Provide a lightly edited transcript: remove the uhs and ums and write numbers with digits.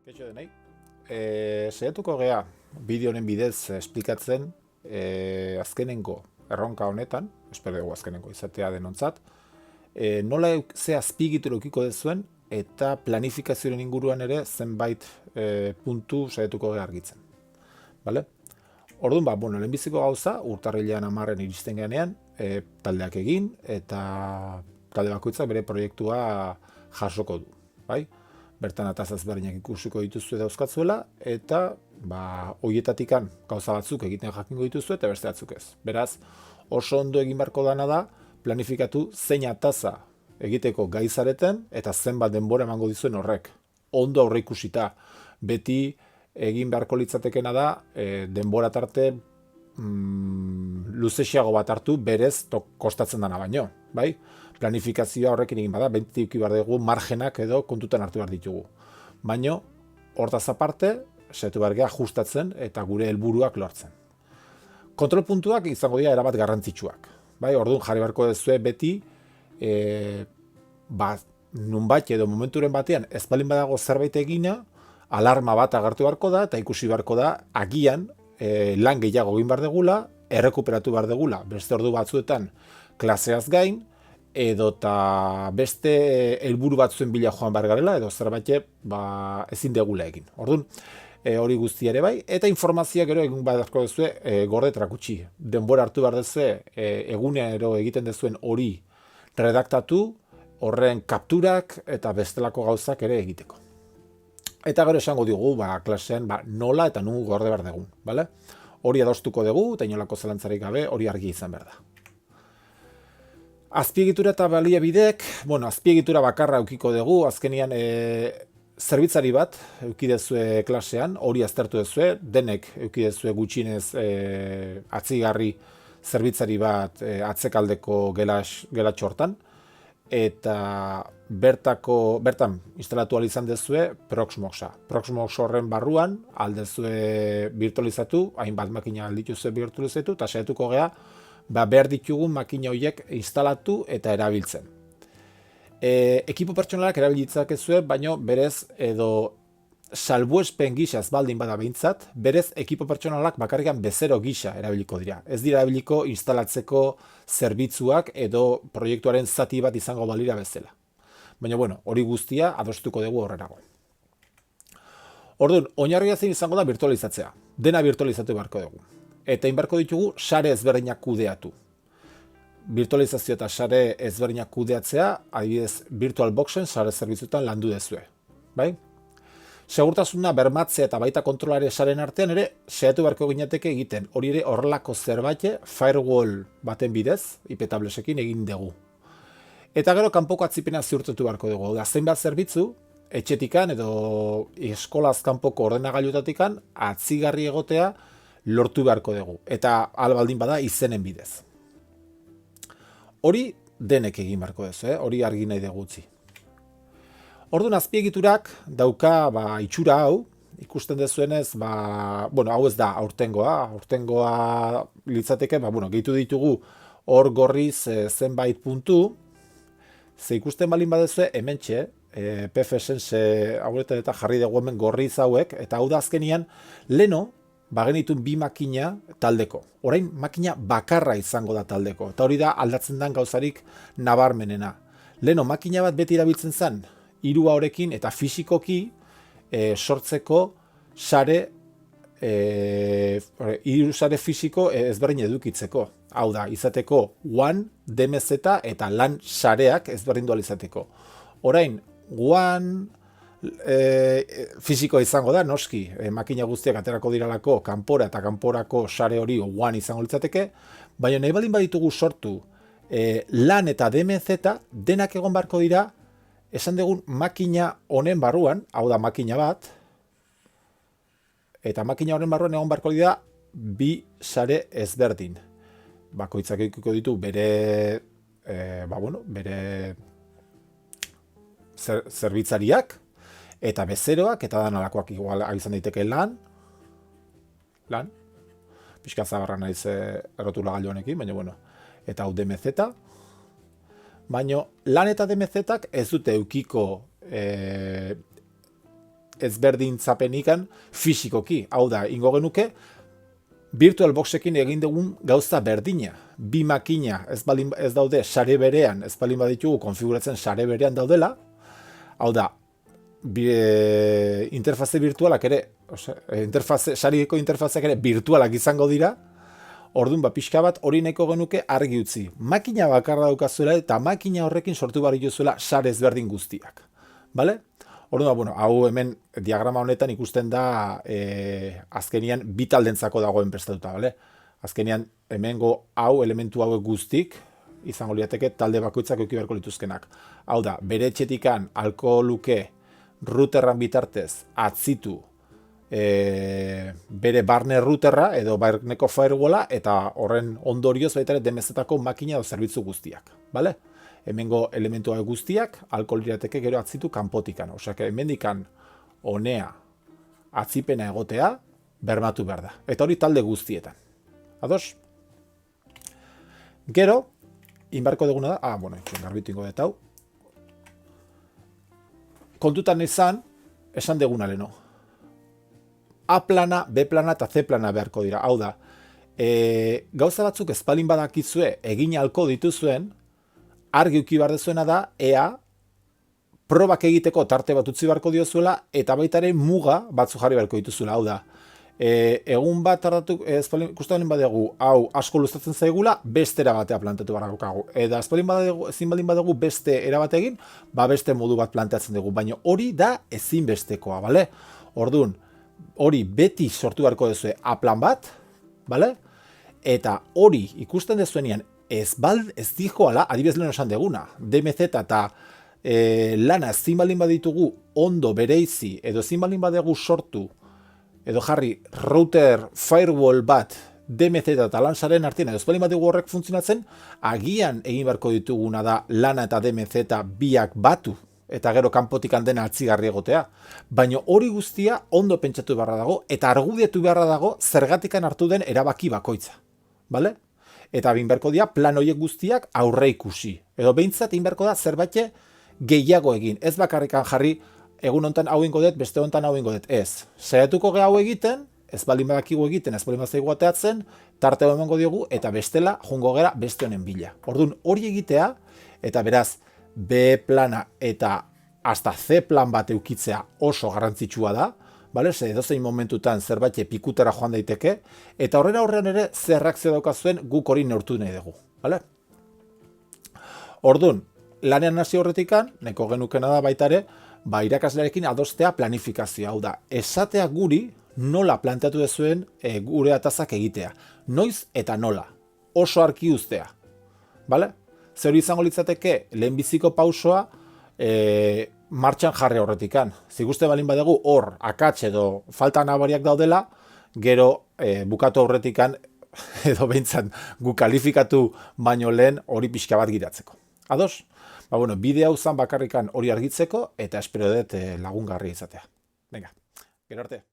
Kaixo denei. Saiatuko gea bideo honen bidez esplikatzen azkenengo erronka honetan, espero dugu azkenengo izatea denontzat, nola ze azpiegitura edukiko duzuen eta planifikazioaren inguruan ere zenbait puntu saiatuko gea argitzen. Vale? Orduan, lehenbiziko gauza, urtarrilean 10 iristen geanean, taldeak egin eta talde bakoitzak bere proiektua jasoko du. Bai? Bertan ataz ezberdinak ikusiko dituzue dauzkatzuela, eta hoietatikan gauza batzuk egiten jakingo dituzue eta beste batzuk ez. Beraz, oso ondo egin beharko dana da, planifikatu zein ataza egiteko gai zareten eta zenbat denbora emango dizuen horrek. Ondo aurre ikusita, beti egin beharko litzatekena da, denbora tarte luzesiago bat hartu berez kostatzen dana baino, bai? Planifikazioa horrekin egin bada, beti uki behar dugu margenak edo kontutan hartu behar ditugu. Baina, hortaz aparte, saiatu behar geha ajustatzen eta gure helburuak lortzen. Kontrol puntuak izango dira erabat garrantzitsuak. Bai, orduan jarri beharko duzue beti, nunbait edo momenturen batean ez balin badago zerbait egina, alarma bat agertu beharko da eta ikusi beharko da agian lan gehiago egin behar degula, errekuperatu behar degula, beste ordu batzuetan klaseaz gain, edota beste helburu batzuen bila joan behar garela, edo zerbait ezin degula egin. Orduan, hori guztia ere bai, eta informazioak ero egin beharko duzue gorde trakutsi. Denbora hartu behar duzue egunero egiten duzuen hori redaktatu, horren kapturak eta bestelako gauzak ere egiteko. Eta gero esango digu, klasean nola eta nu gorde behar dugun. Vale? Hori adostuko dugu, eta inolako zelantzarik gabe hori argi izan behar da. Azpiegitura eta baliabidek, azpiegitura bakarra eukiko dugu, azkenian zerbitzari bat eukidezue klasean, hori aztertu dezue, denek eukidezue gutxinez atzigarri zerbitzari bat atzekaldeko gelatxo hortan, eta bertan instalatu izan dezue Proxmoxa. Proxmox horren barruan aldezue virtualizatu, hainbat makina aldituzue virtualizatu, eta saiatuko gea, behar ditugun makina horiek instalatu eta erabiltzen. Ekipo pertsonalak erabilitzak ezue, baina berez edo salbuespen gisa ez baldin bada behintzat, berez ekipo pertsonalak bakarrikan bezero gisa erabiliko dira. Ez dira erabiliko instalatzeko zerbitzuak edo proiektuaren zati bat izango balira bezala. Baina hori guztia adostuko dugu horrenago. Orduan, oinarria zein izango da virtualizatzea. Dena virtualizatu beharko dugu. Eta inbarko ditugu sare ezberdinak kudeatu. Virtualizazio eta sare ezberdinak kudeatzea, adibidez VirtualBoxen sare zerbitzuetan landu dezue. Bai? Segurtasuna bermatzea eta baita kontrolare saren artean ere saiatu beharko ginateke egiten. Hori ere horrelako zerbait firewall baten bidez, IP tablesekin egin dugu. Eta gero kanpoko atzipena ziurtatu beharko dugu. Zenbat zerbitzu, etxetikan edo eskolaz kanpoko ordenagailutatikan atzigarri egotea lortu beharko dugu, eta albaldin bada izenen bidez. Hori denek egin beharko duzu, hori argi nahi dugu utzi. Orduan azpiegiturak dauka itxura hau, ikusten dezuenez, hau ez da aurtengoa litzateke, gehitu ditugu hor gorriz zenbait puntu, ze ikusten balin badezue hementxe, PFSense hauetan eta jarri dugu hemen gorriz hauek, eta hau da azkenian, leno, bagenitun bi makina taldeko. Orain makina bakarra izango da taldeko. Eta hori da aldatzen den gauzarik nabarmenena. Leno makina bat beti erabiltzen zen, hirua horekin eta fisikoki sortzeko sare, hiru sare fisiko ezberdin edukitzeko. Hau da, izateko WAN, DMZ eta LAN sareak ezberdin dual izateko. Orain, WAN fisiko izango da, noski, makina guztiak aterako diralako kanpora eta kanporako sare hori WAN izango litzateke, baina nahi baldin baditugu sortu LAN eta DMZ denak egon barko dira, esan dugun makina honen barruan, hau da makina bat, eta makina honen barruan egon barko dira bi sare ezberdin. Bakoitzak edukiko ditu bere zerbitzariak, eta bezeroak, eta dan alakoak igual izan daiteke lan, pixka zabarra naiz errotula gailu honekin, baina eta hau DMZ, baina lan eta DMZ-ak ez dute eukiko ezberdintzapenikan fisikoki. Hau da, ingo genuke, VirtualBoxekin egin dugun gauza berdina. Bi makina ez daude sare berean, ez balin baditugu konfiguratzen sare berean daudela. Hau da, interfaze virtualak ere, sariko interfazeak ere virtualak izango dira. Orduan, pixka bat hori nahiko genuke argi utzi. Makina bakarra daukazuela eta makina horrekin sortu barri duzuela sare ezberdin guztiak. Bale? Orduan, hau hemen diagrama honetan ikusten da azkenian bi taldentzako dagoen prestatuta, bale? Azkenian hemengo hau elementu hauek guztik izango lirateke talde bakoitzak eduki beharko lituzkenak. Hau da, bere etxetikan alko luke routerran bitartez atzitu bere barne routerra edo barneko firewalla eta horren ondorioz baita ere DMZ-tako makina edo zerbitzu guztiak, bale? Hemengo elementu hauek guztiak alko lirateke gero atzitu kanpotikan. Osea, hemendikan honea atzipena egotea bermatu behar da. Eta hori talde guztietan. Ados? Gero, inbarko duguna da, garbitu ingo dut hau. Kontutan esan deguna leno. A plana, B plana eta C plana beharko dira. Hau da, gauza batzuk ezpalin badakizue egin alko dituzuen, argi uki behar dezuena da, ea probak egiteko tarte bat utzi beharko diozuela eta baita ere muga batzu jarri beharko dituzuela. Hau da, egun bat ikusten badegu, hau asko luzatzen zaigula, beste erabatea plantatu behar daukagu. Eta ezin baldin badegu beste erabategin, beste modu bat planteatzen dugu. Baina hori da ezinbestekoa, bale? Orduan, hori beti sortu beharko duzue A plan bat, bale? Eta hori ikusten dezuenean ez dijoala, adibidez lehen esan deguna, DMZ eta lana ezin baldin baditugu ondo bereizi, edo ezin baldin badegu sortu, edo jarri router firewall bat DMZ eta lansaren artean, edo ez baldin badegu horrek funtzionatzen, agian egin beharko dituguna da lana eta DMZ biak batu, eta gero kanpotik handena atzigarri egotea. Baina hori guztia ondo pentsatu beharra dago, eta argudietu beharra dago zergatikan hartu den erabaki bakoitza. Bale? Eta egin beharko dira plan horiek guztiak aurre ikusi. Edo behintzat egin beharko da zerbait gehiago egin. Ez bakarrikan jarri, egun hontan hau ingo dut, beste hontan hau ingo dut. Ez. Saiatuko ge hau egiten, ez baldin badakigu egiten, ez baldin bazaigu ateatzen, tarte hau emango diogu, eta bestela jungo gera beste honen bila. Orduan hori egitea, eta beraz, B plana eta hasta C plan bat eukitzea oso garrantzitsua da, bale? Ze edozein momentutan zerbait pikutera joan daiteke, eta horren aurrean ere zer reakzio daukazuen guk hori neurtu nahi dugu, bale? Orduan, lanean hasi horretikan, neko genukena da baita ere, irakaslearekin adostea planifikazioa, hau da, esatea guri nola planteatu dezuen gure atazak egitea. Noiz eta nola, oso argi uztea, bale? Zer hori izango litzateke lehenbiziko pausoa martxan jarri horretikan. Ziguste balin badegu hor akats edo falta nabariak daudela, gero bukatu horretikan edo behintzat gu kalifikatu baino lehen hori pixka bat giratzeko. Ados? Bide hau zan bakarrikan hori argitzeko eta espero dut lagungarri izatea. Venga, gero arte.